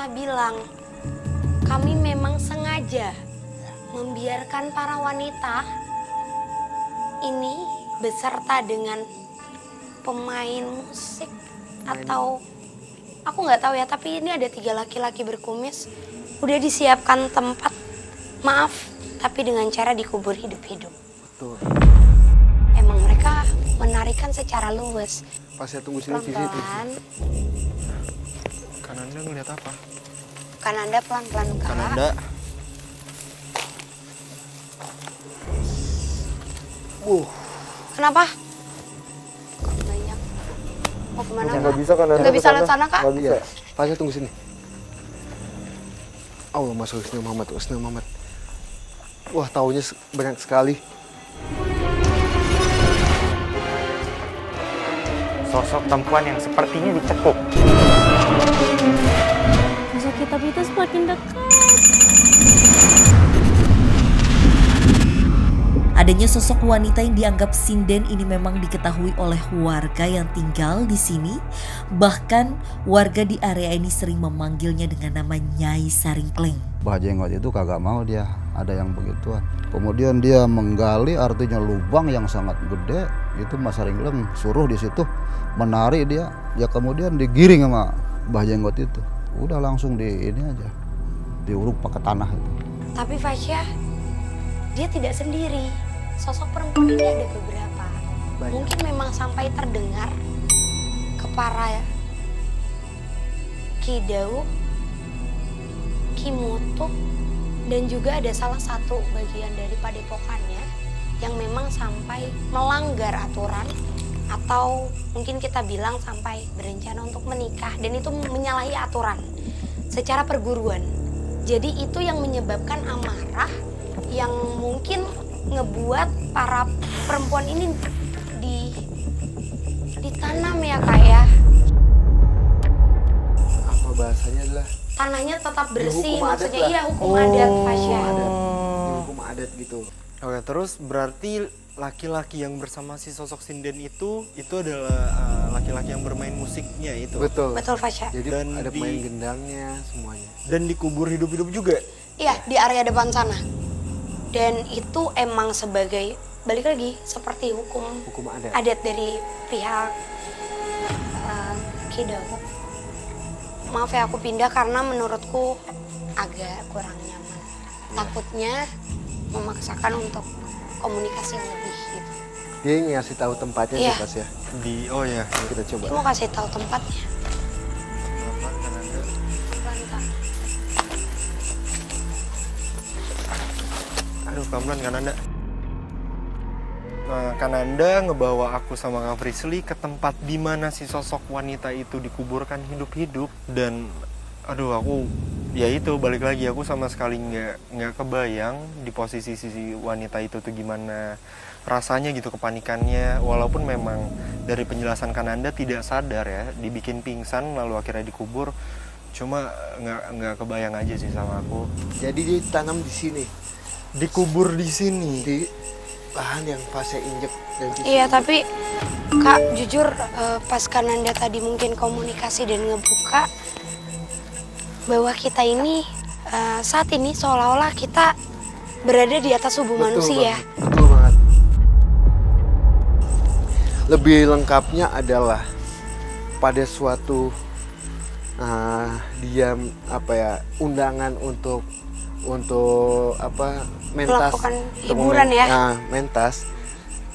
Nisa bilang, kami memang sengaja membiarkan para wanita ini beserta dengan pemain musik atau aku nggak tahu ya, tapi ini ada 3 laki-laki berkumis. Udah disiapkan tempat, maaf, tapi dengan cara dikubur hidup-hidup. Betul. Emang mereka menarikan secara luwes. Pas saya tunggu sini CCTV. Pelan-pelan. Kananda ngeliat apa? Kananda pelan-pelan Kak. Kananda. Kenapa? Banyak. Mau kemana Kak? Nggak bisa kan? Nggak bisa lihat sana Kak? Nggak bisa. Pas saya tunggu sini. Allah masuk Husni Muhammad, Husni Muhammad. Wah, taunya banyak sekali. Sosok perempuan yang sepertinya dicekuk. Sosok kitab itu semakin dekat. Adanya sosok wanita yang dianggap sinden ini memang diketahui oleh warga yang tinggal di sini. Bahkan warga di area ini sering memanggilnya dengan nama Nyai Saringkleng. Mbah Jenggot itu kagak mau dia ada yang begituan. Kemudian dia menggali, artinya lubang yang sangat gede. Itu Mas Saringkleng suruh di situ menari dia. Ya kemudian digiring sama Mbah Jenggot itu. Udah langsung di ini aja, diuruk pakai tanah itu. Tapi Fasya, dia tidak sendiri. Sosok perempuan ini ada beberapa. Banyak. Mungkin memang sampai terdengar ke para Ki Dawu, Ki Mutu, dan juga ada salah satu bagian dari padepokannya yang memang sampai melanggar aturan atau mungkin kita bilang sampai berencana untuk menikah dan itu menyalahi aturan secara perguruan. Jadi itu yang menyebabkan amarah yang mungkin ngebuat para perempuan ini ditanam ya Kak ya. Apa bahasanya adalah Tanahnya tetap bersih, hukum adat maksudnya lah. iya hukum adat Fasya. hukum adat gitu. Oke, terus berarti laki-laki yang bersama si sosok sinden itu adalah laki-laki yang bermain musiknya itu. Betul. Betul Fasya. Jadi Dan ada di- pemain gendangnya semuanya. Dan dikubur hidup-hidup juga. Iya, di area depan sana. Dan itu emang sebagai, balik lagi, seperti hukum Hukum adat. adat dari pihak Ki Dawu. Maaf ya aku pindah karena menurutku agak kurang nyaman. Takutnya memaksakan untuk komunikasi yang lebih gitu. Dia ngasih tahu tempatnya Iya. sih Pas ya. Oh ya. Kita coba. Mau kasih tahu tempatnya. Pelan, Kak. Aduh, pelan-pelan Kananda. Nah, Kananda ngebawa aku sama Kak Frisly ke tempat di mana si sosok wanita itu dikuburkan hidup-hidup dan aduh aku ya itu balik lagi aku sama sekali nggak kebayang di posisi si wanita itu tuh gimana rasanya gitu, kepanikannya, walaupun memang dari penjelasan Kananda tidak sadar ya, dibikin pingsan lalu akhirnya dikubur, cuma nggak kebayang aja sih sama aku. Jadi ditanam di sini. Dikubur di sini. Di lahan yang pas saya injek dan Iya, tapi Kak jujur pas Kananda tadi mungkin komunikasi dan ngebuka bahwa kita ini saat ini seolah-olah kita berada di atas tubuh manusia. Betul banget. Lebih lengkapnya adalah pada suatu undangan untuk mentas, Melakukan hiburan ya. mentas.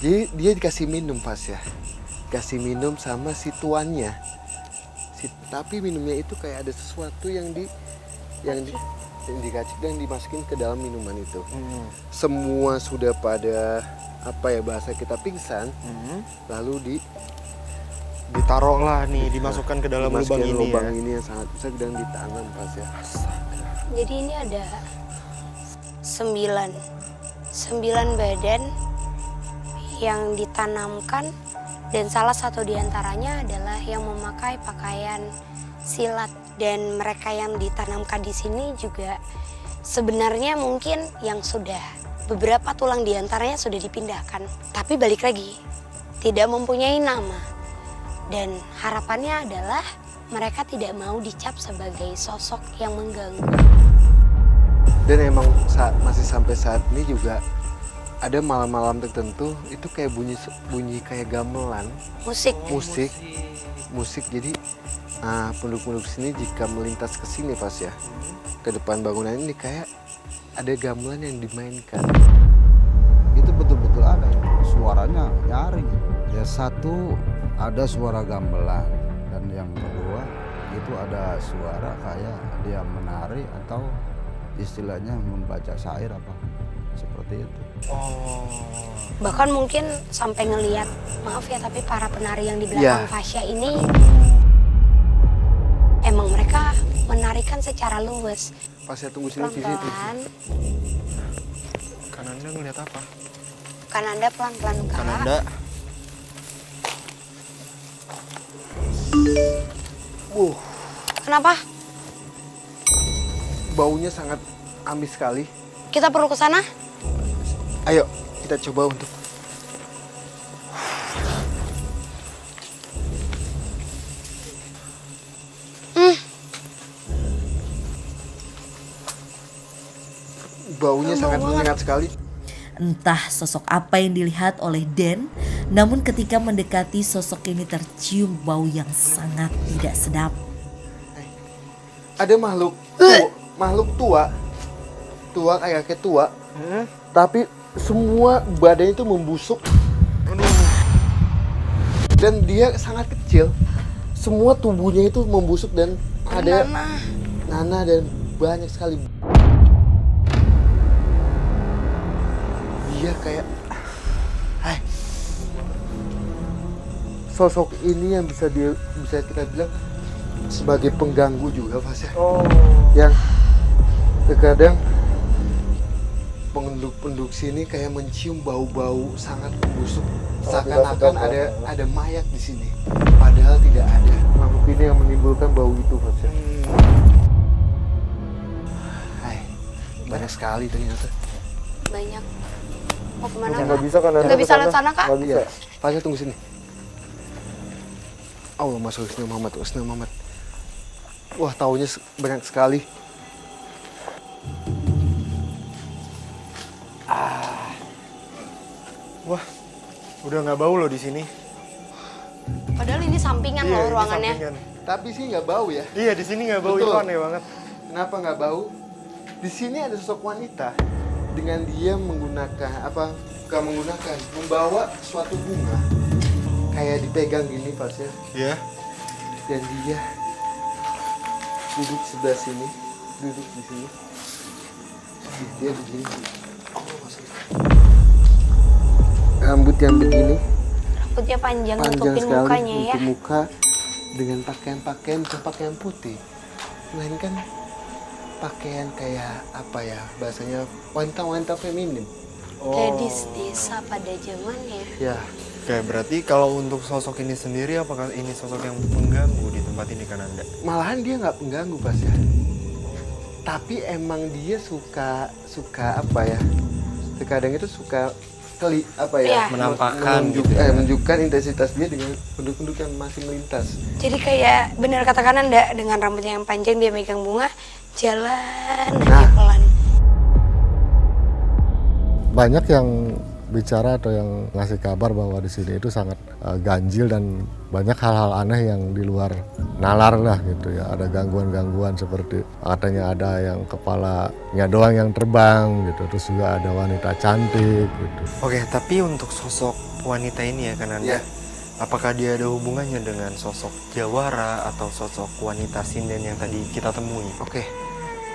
Jadi dia dikasih minum Pas ya, dikasih minum sama si tuannya. Tapi minumnya itu kayak ada sesuatu yang dikacik dan dimasukin ke dalam minuman itu. Semua sudah pada bahasa kita pingsan, lalu Ditaruh lah nih, dimasukkan ke dalam lubang dimasukin ini lubang ya. ini yang sangat besar dan ditanam Pas ya. Jadi ini ada 9 badan yang ditanamkan dan salah satu diantaranya adalah yang memakai pakaian silat dan mereka yang ditanamkan di sini juga sebenarnya mungkin yang sudah beberapa tulang diantaranya sudah dipindahkan tapi balik lagi tidak mempunyai nama dan harapannya adalah mereka tidak mau dicap sebagai sosok yang mengganggu. Dan emang masih sampai saat ini juga ada malam-malam tertentu itu kayak bunyi kayak gamelan, musik. Jadi penduduk-penduduk sini jika melintas ke sini pas ya, ke depan bangunan ini kayak ada gamelan yang dimainkan. Itu betul-betul ada ya. Suaranya nyaring. Ya satu ada suara gamelan dan yang kedua itu ada suara kayak dia menari atau istilahnya membaca syair apa seperti itu. Bahkan mungkin sampai ngelihat, maaf ya tapi para penari yang di belakang Fasya ini emang mereka menarikan secara luwes. Fasya tunggu sini. Pelan-pelan. Kananda ngeliat apa? Kananda pelan-pelan Kak. Kananda. Kenapa? Baunya sangat amis sekali. Kita perlu ke sana? Ayo kita coba untuk baunya sangat menyengat sekali. Entah sosok apa yang dilihat oleh Den, namun ketika mendekati sosok ini tercium bau yang sangat tidak sedap. Ada makhluk tua kayak kakek tua, tapi semua badannya itu membusuk. Dan dia sangat kecil, semua tubuhnya itu membusuk dan ada nanah dan banyak sekali. Dia kayak, sosok ini yang bisa kita bilang sebagai pengganggu juga Mas ya. Yang terkadang penduduk sini kayak mencium bau-bau sangat busuk, seakan-akan ada mayat di sini, padahal tidak ada. Makhluk ini yang menimbulkan bau itu Mas ya. Banyak sekali ternyata. Banyak. Mau kemana Kak? Nggak bisa kan? Nggak bisa lewat sana Kak? Nggak bisa. Fasya tunggu sini. Allah masuk Isna Muhammad. Wah, taunya banyak sekali. Wah, udah nggak bau loh di sini. Padahal ini sampingan loh ruangannya. Sampingan. Tapi sih nggak bau ya. Iya, di sini nggak bau. Betul. Itu aneh banget. Kenapa nggak bau? Di sini ada sosok wanita dengan dia membawa suatu bunga kayak dipegang gini pas ya. Iya. Dan dia duduk sebelah sini, duduk di sini. Dia begini. Rambut yang begini. Rambutnya panjang nutupin sekali, mukanya ya. nutup muka dengan pakaian putih, melainkan pakaian kayak apa ya bahasanya, wanita feminim. Gadis desa pada zamannya. Ya. Oke, berarti kalau untuk sosok ini sendiri, apakah ini sosok yang mengganggu di tempat ini Kananda? Malahan dia nggak pengganggu pas ya. Tapi emang dia suka apa ya? Terkadang itu suka menampakkan gitu ya. Menunjukkan intensitas dia dengan penduduk-penduduk yang masih melintas. Jadi kayak benar kata Kananda, dengan rambutnya yang panjang dia megang bunga, jalan aja pelan. Banyak yang bicara atau yang ngasih kabar bahwa di sini itu sangat ganjil dan banyak hal-hal aneh yang di luar nalar lah gitu ya. Ada gangguan-gangguan seperti katanya ada yang kepalanya doang yang terbang gitu, terus juga ada wanita cantik gitu. Oke, tapi untuk sosok wanita ini ya Kananda, apakah dia ada hubungannya dengan sosok Jawara atau sosok wanita sinden yang tadi kita temui? Oke.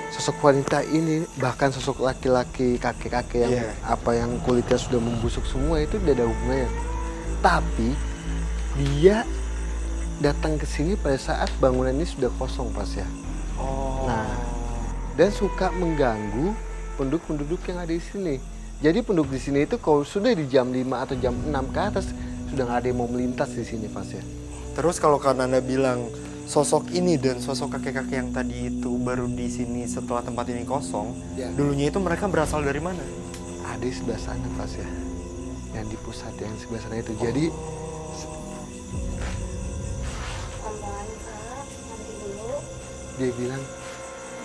Sosok wanita ini, bahkan sosok laki-laki kakek-kakek yang yang kulitnya sudah membusuk semua itu tidak ada hubungannya. Tapi dia datang ke sini pada saat bangunan ini sudah kosong pas ya. Nah, dan suka mengganggu penduduk-penduduk yang ada di sini. Jadi penduduk di sini itu kalau sudah di jam 5 atau jam 6 ke atas sudah nggak ada yang mau melintas di sini pas ya. Terus kalau Kananda bilang sosok ini dan sosok kakek-kakek yang tadi itu baru di sini setelah tempat ini kosong, dulunya itu mereka berasal dari mana? Ada di sebelah sana pas ya, yang di pusat yang sebelah sana itu. Jadi Dia bilang,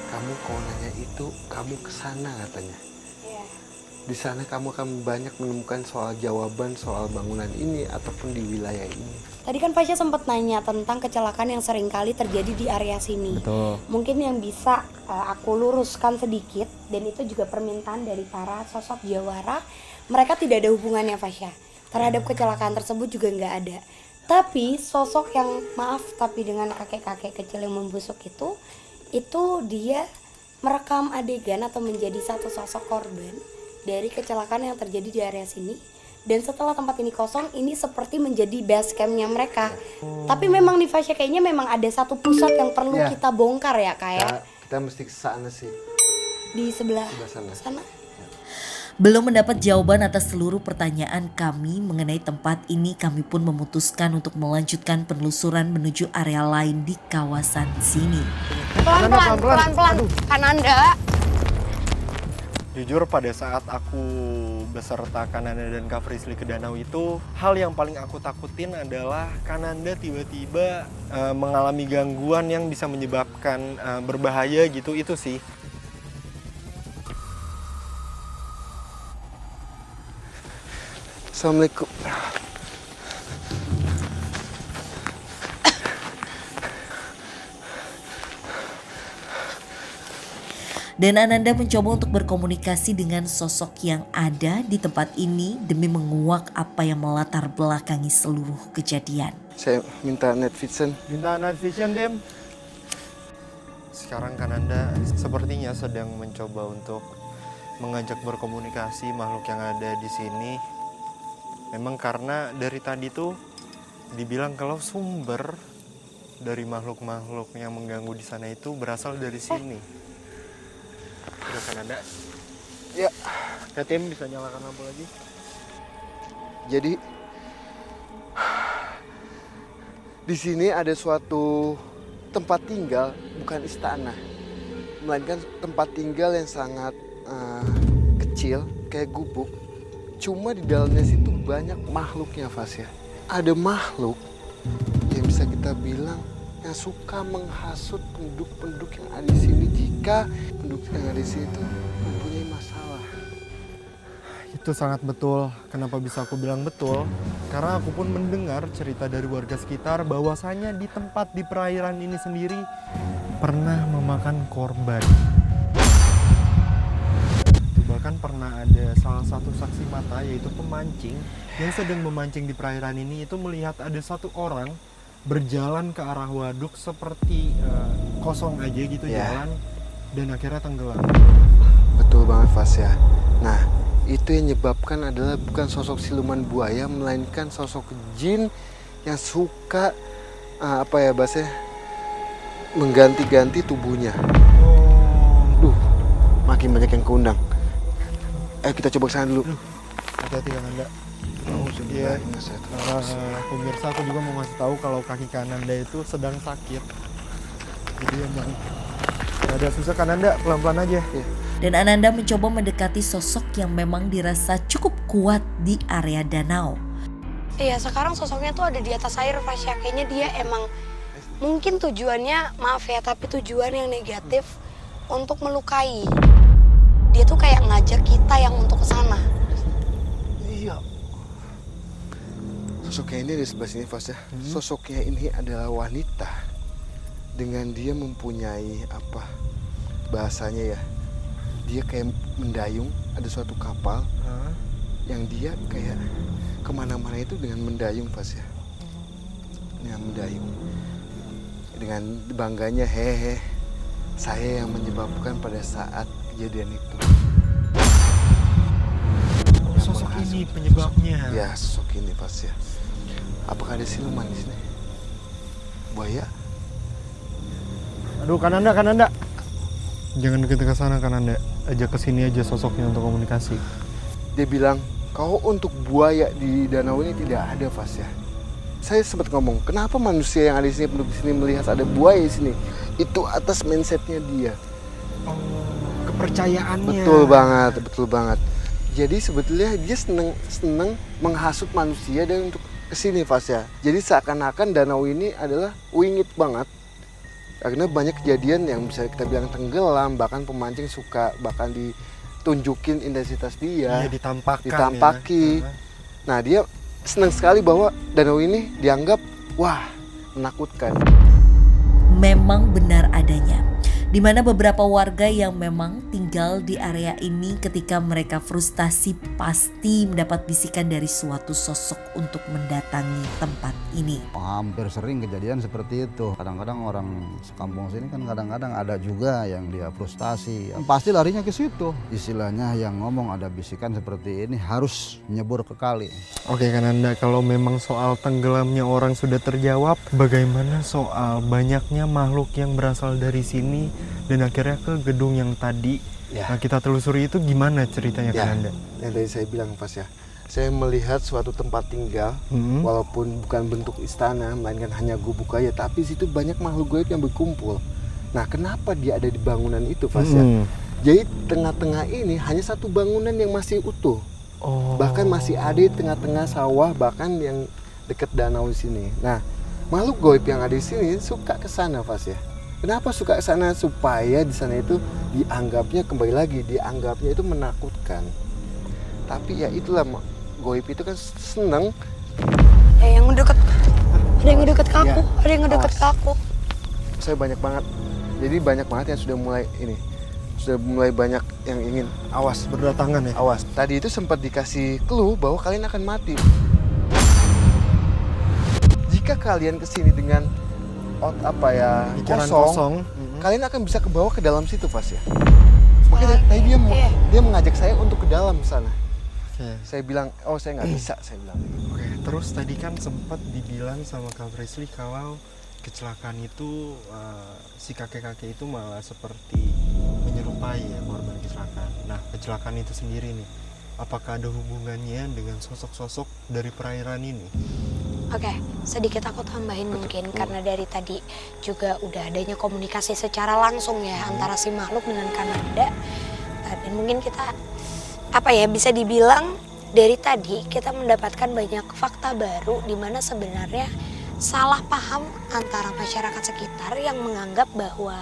kamu kalau nanya itu, kamu kesana katanya. Di sana kamu akan banyak menemukan soal jawaban soal bangunan ini ataupun di wilayah ini. Tadi kan Fasya sempat nanya tentang kecelakaan yang sering kali terjadi di area sini. Betul. Mungkin yang bisa aku luruskan sedikit, dan itu juga permintaan dari para sosok jawara. Mereka tidak ada hubungannya, Fasya. Terhadap kecelakaan tersebut juga nggak ada. Tapi sosok yang, maaf, tapi dengan kakek-kakek kecil yang membusuk itu dia merekam adegan atau menjadi satu sosok korban dari kecelakaan yang terjadi di area sini. Dan setelah tempat ini kosong, ini seperti menjadi base campnya mereka. Tapi memang nih Fasya, kayaknya memang ada satu pusat yang perlu kita bongkar ya, kayak kita mesti ke sana sih. Di sebelah sana. Belum mendapat jawaban atas seluruh pertanyaan kami mengenai tempat ini, kami pun memutuskan untuk melanjutkan penelusuran menuju area lain di kawasan sini. Pelan-pelan. Kananda. Jujur pada saat aku beserta Kananda dan Kak Frisly ke danau itu, hal yang paling aku takutin adalah Kananda tiba-tiba mengalami gangguan yang bisa menyebabkan berbahaya gitu, itu sih. Assalamualaikum. Dan Ananda mencoba untuk berkomunikasi dengan sosok yang ada di tempat ini demi menguak apa yang melatar belakangi seluruh kejadian. Saya minta night vision. Minta night vision, Dem. Sekarang Kananda sepertinya sedang mencoba untuk mengajak berkomunikasi makhluk yang ada di sini. Memang karena dari tadi tuh dibilang kalau sumber dari makhluk-makhluk yang mengganggu di sana itu berasal dari sini. Udah Kananda? Ya. Tim bisa nyalakan lampu lagi. Jadi di sini ada suatu tempat tinggal, bukan istana, melainkan tempat tinggal yang sangat kecil, kayak gubuk. Cuma di dalamnya situ banyak makhluknya, Fasya. Ada makhluk yang bisa kita bilang yang suka menghasut penduduk-penduduk yang ada di sini jika penduduk yang ada di sini itu mempunyai masalah. Itu sangat betul. Kenapa bisa aku bilang betul? Karena aku pun mendengar cerita dari warga sekitar bahwasanya di tempat di perairan ini sendiri pernah memakan korban. Bahkan pernah ada salah satu saksi mata, yaitu pemancing yang sedang memancing di perairan ini, itu melihat ada satu orang berjalan ke arah waduk seperti kosong aja gitu jalan, dan akhirnya tenggelam. Betul banget, Fasya. Nah, itu yang menyebabkan adalah bukan sosok siluman buaya, melainkan sosok jin yang suka bahasanya mengganti-ganti tubuhnya. Duh, makin banyak yang keundang. Ayo kita coba ke sana dulu. Hati-hati Kananda. Iya. Pemirsa, aku juga mau ngasih tahu kalau kaki Kananda itu sedang sakit. Jadi emang ada susah Kananda, pelan-pelan aja. Ya. Dan Ananda mencoba mendekati sosok yang memang dirasa cukup kuat di area danau. Iya, sekarang sosoknya tuh ada di atas air, Fasya. Kayaknya dia emang mungkin tujuannya, maaf ya, tapi tujuan yang negatif untuk melukai. Dia tuh kayak ngajak kita yang untuk kesana. Iya. Sosoknya ini di sebelah sini, Fasya. Sosoknya ini adalah wanita. Dengan dia mempunyai bahasanya ya. Dia kayak mendayung, ada suatu kapal yang dia kayak kemana-mana itu dengan mendayung, Fasya. Dengan mendayung. Dengan bangganya, hehe, saya yang menyebabkan pada saat kejadian itu. Sosok ini penyebabnya. Ya, sosok ini, Fasya. Apakah ada siluman di sini? Buaya? Aduh, Kananda. Jangan deket ke sana, Kananda. Ajak ke sini aja sosoknya untuk komunikasi. Dia bilang, kalau untuk buaya di danau ini tidak ada, Fasya. Saya sempat ngomong, kenapa manusia yang ada di sini, penduduk di sini melihat ada buaya di sini? Itu atas mindsetnya dia. Oh, kepercayaannya. Betul banget. Jadi sebetulnya dia seneng menghasut manusia dan untuk kesini, Fasya. Jadi seakan-akan danau ini adalah wingit banget. Karena banyak kejadian yang bisa kita bilang tenggelam, bahkan pemancing suka bahkan ditunjukin intensitas dia, ditampaki. Nah, dia senang sekali bahwa danau ini dianggap wah, menakutkan. Memang benar adanya, di mana beberapa warga yang memang tinggal di area ini ketika mereka frustasi pasti mendapat bisikan dari suatu sosok untuk mendatangi tempat ini. Hampir sering kejadian seperti itu. Kadang-kadang orang sekampung sini kan kadang-kadang ada juga yang dia frustasi. Pasti larinya ke situ. Istilahnya yang ngomong ada bisikan seperti ini harus nyebur ke kali. Oke Kananda, kalau memang soal tenggelamnya orang sudah terjawab, bagaimana soal banyaknya makhluk yang berasal dari sini dan akhirnya ke gedung yang tadi kita telusuri itu gimana ceritanya Kananda? Yang tadi saya bilang Pas ya, saya melihat suatu tempat tinggal walaupun bukan bentuk istana melainkan hanya gubuk aja, tapi situ banyak makhluk gaib yang berkumpul. Nah, kenapa dia ada di bangunan itu Pas ya? Jadi tengah-tengah ini hanya satu bangunan yang masih utuh. Bahkan masih ada di tengah-tengah sawah, bahkan yang dekat danau di sini. Nah, makhluk gaib yang ada di sini suka ke sana Pas ya. Kenapa suka ke sana? Supaya di sana itu dianggapnya kembali lagi dianggapnya itu menakutkan. Tapi ya itulah, gaib itu kan seneng. Yang mendekat, ada yang mendekat ke aku, ada yang mendekat ke aku. Saya banyak banget. Jadi banyak banget yang sudah mulai banyak yang ingin awas berdatangan ya. Awas. Tadi itu sempat dikasih clue bahwa kalian akan mati. Jika kalian kesini dengan kosong, kalian akan bisa kebawa ke dalam situ Pas ya. Makanya tadi dia mengajak saya untuk ke dalam sana. Saya bilang, saya nggak bisa, saya bilang. Terus tadi kan sempat dibilang sama Kak Frisly kalau kecelakaan itu si kakek-kakek itu malah seperti menyerupai ya korban kecelakaan. Nah, kecelakaan itu sendiri nih, apakah ada hubungannya dengan sosok-sosok dari perairan ini? Oke, sedikit aku tambahin mungkin karena dari tadi juga udah adanya komunikasi secara langsung ya antara si makhluk dengan Kananda. Dan mungkin kita bisa dibilang dari tadi kita mendapatkan banyak fakta baru di mana sebenarnya salah paham antara masyarakat sekitar yang menganggap bahwa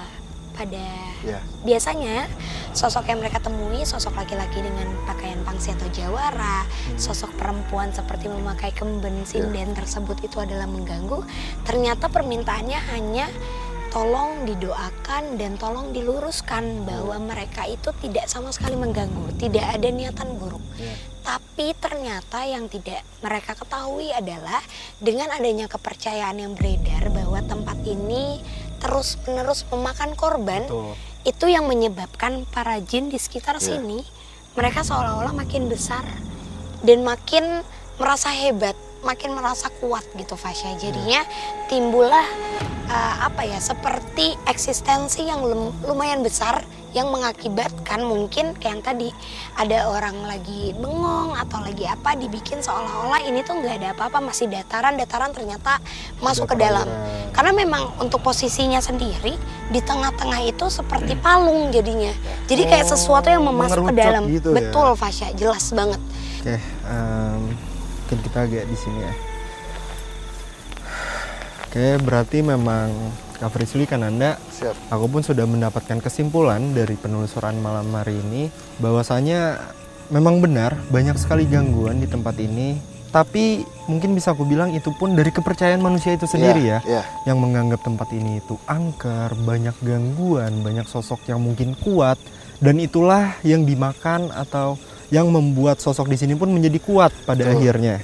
biasanya sosok yang mereka temui sosok laki-laki dengan pakaian pangsi atau jawara, sosok perempuan seperti memakai kemben sinden tersebut itu adalah mengganggu. Ternyata permintaannya hanya tolong didoakan dan tolong diluruskan bahwa mereka itu tidak sama sekali mengganggu, tidak ada niatan buruk. Tapi ternyata yang tidak mereka ketahui adalah dengan adanya kepercayaan yang beredar bahwa tempat ini terus-menerus memakan korban, itu yang menyebabkan para jin di sekitar sini mereka seolah-olah makin besar dan makin merasa hebat, makin merasa kuat gitu Fasya. Jadinya timbullah seperti eksistensi yang lumayan besar yang mengakibatkan mungkin kayak yang tadi ada orang lagi bengong atau lagi apa dibikin seolah-olah ini tuh nggak ada apa-apa, masih dataran ternyata masuk ke dalam. Karena memang untuk posisinya sendiri di tengah-tengah itu seperti palung jadinya. Jadi kayak sesuatu yang memasuk ke dalam. Gitu betul Fasya, jelas banget. Oke, mungkin kita agak di sini ya. Oke, berarti memang Kak Frisly, Kananda, aku pun sudah mendapatkan kesimpulan dari penelusuran malam hari ini bahwasanya memang benar banyak sekali gangguan di tempat ini. Tapi mungkin bisa aku bilang itu pun dari kepercayaan manusia itu sendiri yang menganggap tempat ini itu angker, banyak gangguan, banyak sosok yang mungkin kuat, dan itulah yang dimakan atau yang membuat sosok di sini pun menjadi kuat pada akhirnya.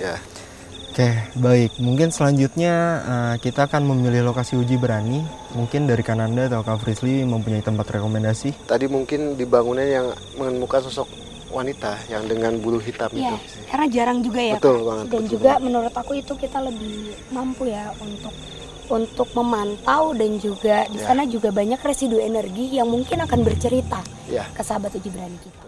Oke, baik. Mungkin selanjutnya kita akan memilih lokasi uji berani. Mungkin dari Kananda atau Kak Frisly mempunyai tempat rekomendasi. Tadi mungkin di bangunan yang menemukan sosok wanita yang dengan bulu hitam itu. Karena jarang juga ya. Betul banget. Dan juga menurut aku itu kita lebih mampu ya untuk memantau, dan juga di sana juga banyak residu energi yang mungkin akan bercerita ke sahabat uji berani kita.